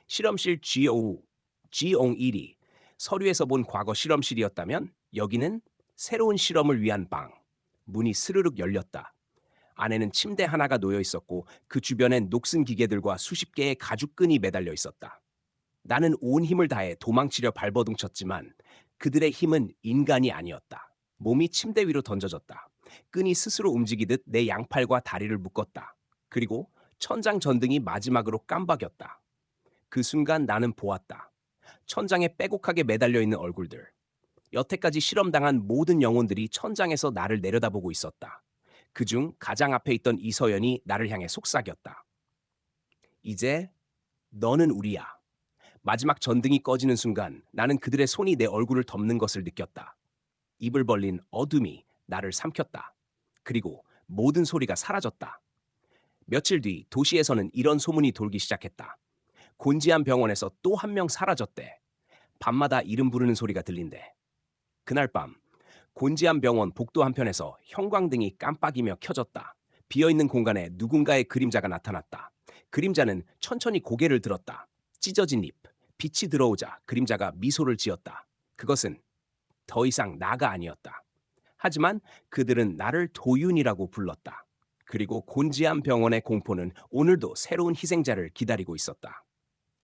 Speaker 1: 실험실 G5, G01이 서류에서 본 과거 실험실이었다면 여기는 새로운 실험을 위한 방. 문이 스르륵 열렸다. 안에는 침대 하나가 놓여 있었고 그 주변엔 녹슨 기계들과 수십 개의 가죽끈이 매달려 있었다. 나는 온 힘을 다해 도망치려 발버둥 쳤지만 그들의 힘은 인간이 아니었다. 몸이 침대 위로 던져졌다. 끈이 스스로 움직이듯 내 양팔과 다리를 묶었다. 그리고 천장 전등이 마지막으로 깜박였다. 그 순간 나는 보았다. 천장에 빼곡하게 매달려 있는 얼굴들. 여태까지 실험당한 모든 영혼들이 천장에서 나를 내려다보고 있었다. 그중 가장 앞에 있던 이서연이 나를 향해 속삭였다. 이제 너는 우리야. 마지막 전등이 꺼지는 순간 나는 그들의 손이 내 얼굴을 덮는 것을 느꼈다. 입을 벌린 어둠이 나를 삼켰다. 그리고 모든 소리가 사라졌다. 며칠 뒤 도시에서는 이런 소문이 돌기 시작했다. 곤지암 병원에서 또 한 명 사라졌대. 밤마다 이름 부르는 소리가 들린대. 그날 밤 곤지암 병원 복도 한편에서 형광등이 깜빡이며 켜졌다. 비어있는 공간에 누군가의 그림자가 나타났다. 그림자는 천천히 고개를 들었다. 찢어진 입, 빛이 들어오자 그림자가 미소를 지었다. 그것은 더 이상 나가 아니었다. 하지만 그들은 나를 도윤이라고 불렀다. 그리고 곤지암 병원의 공포는 오늘도 새로운 희생자를 기다리고 있었다.